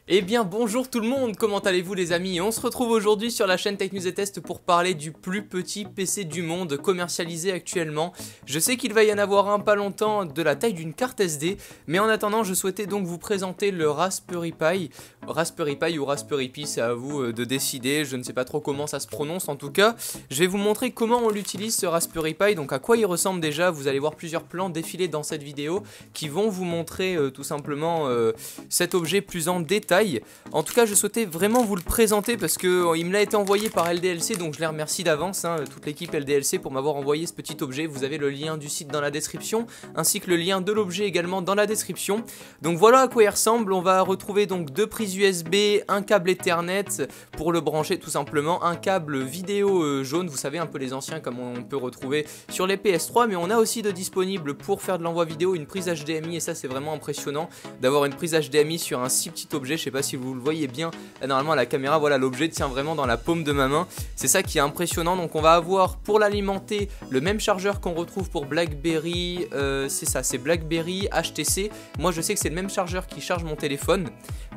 Eh bien bonjour tout le monde, comment allez-vous les amis? On se retrouve aujourd'hui sur la chaîne Tech News et Test pour parler du plus petit PC du monde commercialisé actuellement. Je sais qu'il va y en avoir un pas longtemps de la taille d'une carte SD, mais en attendant je souhaitais donc vous présenter le Raspberry Pi. Raspberry Pi ou Raspberry Pi, c'est à vous de décider, je ne sais pas trop comment ça se prononce en tout cas. Je vais vous montrer comment on l'utilise ce Raspberry Pi, donc à quoi il ressemble déjà. Vous allez voir plusieurs plans défiler dans cette vidéo qui vont vous montrer tout simplement cet objet plus en détail. En tout cas je souhaitais vraiment vous le présenter parce que il me l'a été envoyé par LDLC, donc je les remercie d'avance, toute l'équipe LDLC pour m'avoir envoyé ce petit objet. Vous avez le lien du site dans la description ainsi que le lien de l'objet également dans la description. Donc voilà à quoi il ressemble. On va retrouver donc deux prises USB, un câble Ethernet pour le brancher tout simplement, un câble vidéo jaune, vous savez un peu les anciens comme on peut retrouver sur les PS3, mais on a aussi de disponible pour faire de l'envoi vidéo une prise HDMI, et ça c'est vraiment impressionnant d'avoir une prise HDMI sur un si petit objet. Je sais pas si vous le voyez bien normalement à la caméra, voilà, l'objet tient vraiment dans la paume de ma main, c'est ça qui est impressionnant. Donc on va avoir pour l'alimenter le même chargeur qu'on retrouve pour BlackBerry, c'est ça, c'est BlackBerry HTC. Moi je sais que c'est le même chargeur qui charge mon téléphone.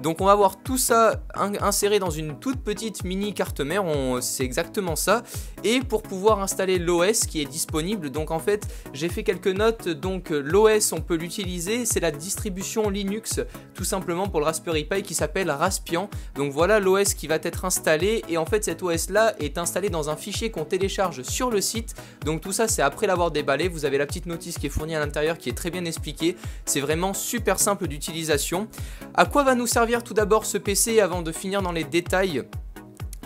Donc on va avoir tout ça inséré dans une toute petite mini carte mère, c'est exactement ça. Et pour pouvoir installer l'OS qui est disponible, donc en fait j'ai fait quelques notes. Donc l'OS on peut l'utiliser, c'est la distribution Linux tout simplement pour le Raspberry Pi qui s'appelle Raspbian. Donc voilà l'OS qui va être installé, et en fait cet OS là est installé dans un fichier qu'on télécharge sur le site. Donc tout ça c'est après l'avoir déballé, vous avez la petite notice qui est fournie à l'intérieur qui est très bien expliquée. C'est vraiment super simple d'utilisation. À quoi va nous servir tout d'abord ce PC avant de finir dans les détails?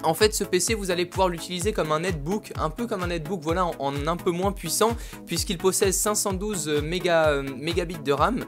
En fait ce PC vous allez pouvoir l'utiliser comme un netbook, un peu comme un netbook, voilà, en un peu moins puissant puisqu'il possède 512 mégabits de RAM.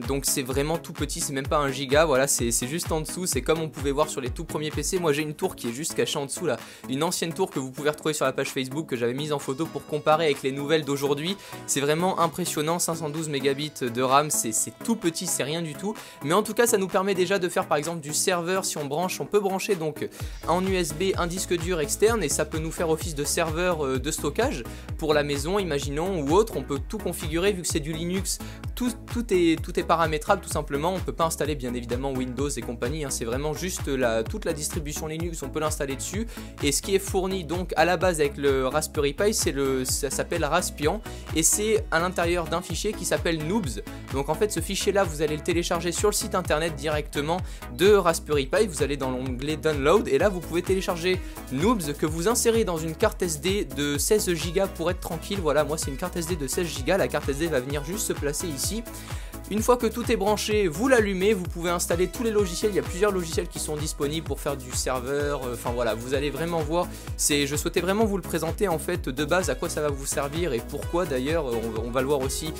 Donc c'est vraiment tout petit, c'est même pas un giga, voilà, c'est juste en dessous. C'est comme on pouvait voir sur les tout premiers PC. Moi j'ai une tour qui est juste cachée en dessous là, une ancienne tour que vous pouvez retrouver sur la page Facebook que j'avais mise en photo pour comparer avec les nouvelles d'aujourd'hui. C'est vraiment impressionnant, 512 mégabits de RAM, c'est tout petit, c'est rien du tout, mais en tout cas ça nous permet déjà de faire par exemple du serveur. Si on branche, on peut brancher donc en USB un disque dur externe, et ça peut nous faire office de serveur de stockage pour la maison, imaginons, ou autre. On peut tout configurer vu que c'est du Linux, tout est paramétrable tout simplement. On peut pas installer bien évidemment Windows et compagnie, c'est vraiment juste toute la distribution Linux, on peut l'installer dessus. Et ce qui est fourni donc à la base avec le Raspberry Pi, ça s'appelle Raspbian, et c'est à l'intérieur d'un fichier qui s'appelle Noobs. Donc en fait ce fichier là vous allez le télécharger sur le site internet directement de Raspberry Pi. Vous allez dans l'onglet Download et là vous pouvez télécharger Noobs que vous insérez dans une carte SD de 16 Go pour être tranquille. Voilà, moi c'est une carte SD de 16 Go, la carte SD va venir juste se placer ici. Une fois que tout est branché, vous l'allumez, vous pouvez installer tous les logiciels. Il y a plusieurs logiciels qui sont disponibles pour faire du serveur, enfin voilà, vous allez vraiment voir. Je souhaitais vraiment vous le présenter en fait de base, à quoi ça va vous servir et pourquoi d'ailleurs, on va le voir aussi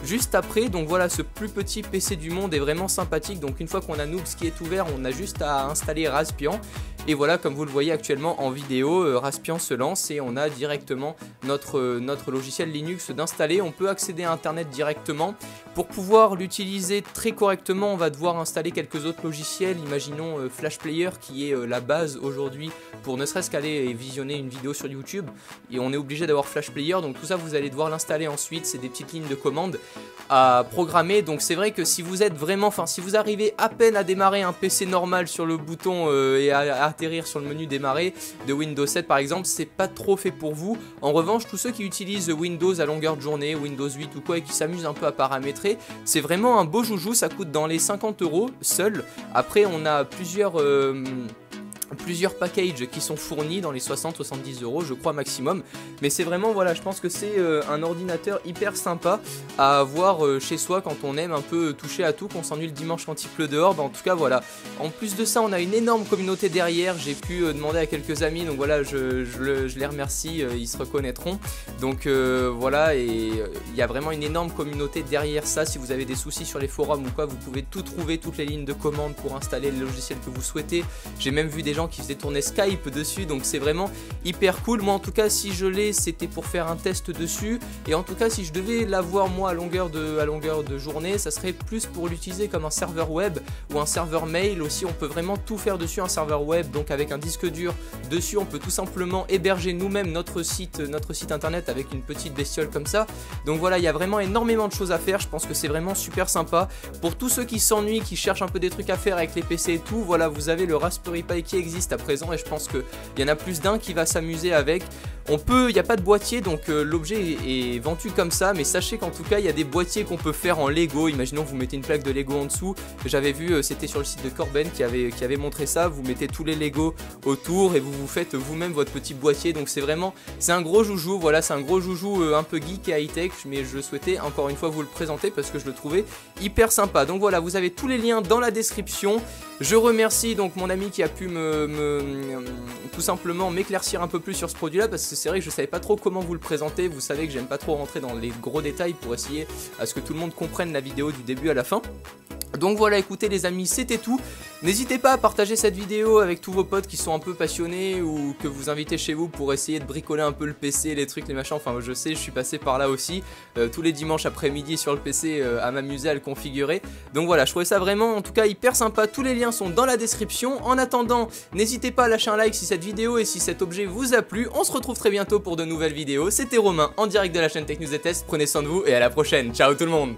juste après. Donc voilà, ce plus petit PC du monde est vraiment sympathique. Donc une fois qu'on a Noobs qui est ouvert, on a juste à installer Raspbian. Et voilà, comme vous le voyez actuellement en vidéo, Raspbian se lance et on a directement notre logiciel Linux d'installer. On peut accéder à internet directement. Pour pouvoir l'utiliser très correctement, on va devoir installer quelques autres logiciels. Imaginons Flash Player qui est la base aujourd'hui pour ne serait-ce qu'aller et visionner une vidéo sur YouTube. Et on est obligé d'avoir Flash Player, donc tout ça vous allez devoir l'installer ensuite. C'est des petites lignes de commande à programmer. Donc c'est vrai que si vous êtes vraiment, si vous arrivez à peine à démarrer un PC normal sur le bouton et à atterrir sur le menu démarrer de Windows 7 par exemple, c'est pas trop fait pour vous. En revanche, tous ceux qui utilisent Windows à longueur de journée, Windows 8 ou quoi, et qui s'amusent un peu à paramétrer, c'est vraiment un beau joujou. Ça coûte dans les 50 € seul. Après on a plusieurs packages qui sont fournis dans les 60-70 € je crois maximum, mais c'est vraiment, voilà, je pense que c'est un ordinateur hyper sympa à avoir chez soi quand on aime un peu toucher à tout, qu'on s'ennuie le dimanche quand il pleut dehors. En tout cas voilà, en plus de ça on a une énorme communauté derrière. J'ai pu demander à quelques amis, donc voilà, je les remercie, ils se reconnaîtront. Donc voilà, et il y a vraiment une énorme communauté derrière ça. Si vous avez des soucis sur les forums ou quoi, vous pouvez tout trouver, toutes les lignes de commande pour installer le logiciel que vous souhaitez. J'ai même vu des gens gens qui faisaient tourner Skype dessus, donc c'est vraiment hyper cool. Moi en tout cas si je l'ai c'était pour faire un test dessus, et en tout cas si je devais l'avoir moi à longueur de journée, ça serait plus pour l'utiliser comme un serveur web ou un serveur mail aussi. On peut vraiment tout faire dessus, un serveur web, donc avec un disque dur dessus on peut tout simplement héberger nous-mêmes notre site internet avec une petite bestiole comme ça. Donc voilà, il y a vraiment énormément de choses à faire, je pense que c'est vraiment super sympa. Pour tous ceux qui s'ennuient, qui cherchent un peu des trucs à faire avec les PC et tout, voilà, vous avez le Raspberry Pi qui existe à présent, et je pense qu'il y en a plus d'un qui va s'amuser avec. Il n'y a pas de boîtier, donc l'objet est vendu comme ça, mais sachez qu'en tout cas il y a des boîtiers qu'on peut faire en Lego. Imaginons vous mettez une plaque de Lego en dessous, j'avais vu, c'était sur le site de Corben qui avait montré ça, vous mettez tous les Lego autour et vous faites vous-même votre petit boîtier, donc c'est un gros joujou, voilà, c'est un gros joujou un peu geek et high-tech, mais je souhaitais encore une fois vous le présenter parce que je le trouvais hyper sympa. Donc voilà, vous avez tous les liens dans la description. Je remercie donc mon ami qui a pu tout simplement m'éclaircir un peu plus sur ce produit là, parce que c'est vrai que je savais pas trop comment vous le présenter. Vous savez que j'aime pas trop rentrer dans les gros détails pour essayer à ce que tout le monde comprenne la vidéo du début à la fin. Donc voilà, écoutez les amis, c'était tout. N'hésitez pas à partager cette vidéo avec tous vos potes qui sont un peu passionnés ou que vous invitez chez vous pour essayer de bricoler un peu le PC, les trucs, les machins. Enfin je sais, je suis passé par là aussi, tous les dimanches après-midi sur le PC à m'amuser à le configurer. Donc voilà, je trouvais ça vraiment en tout cas hyper sympa. Tous les liens sont dans la description. En attendant, n'hésitez pas à lâcher un like si cette vidéo et si cet objet vous a plu. On se retrouve très bientôt pour de nouvelles vidéos. C'était Romain en direct de la chaîne Tech News et Test. Prenez soin de vous et à la prochaine. Ciao tout le monde.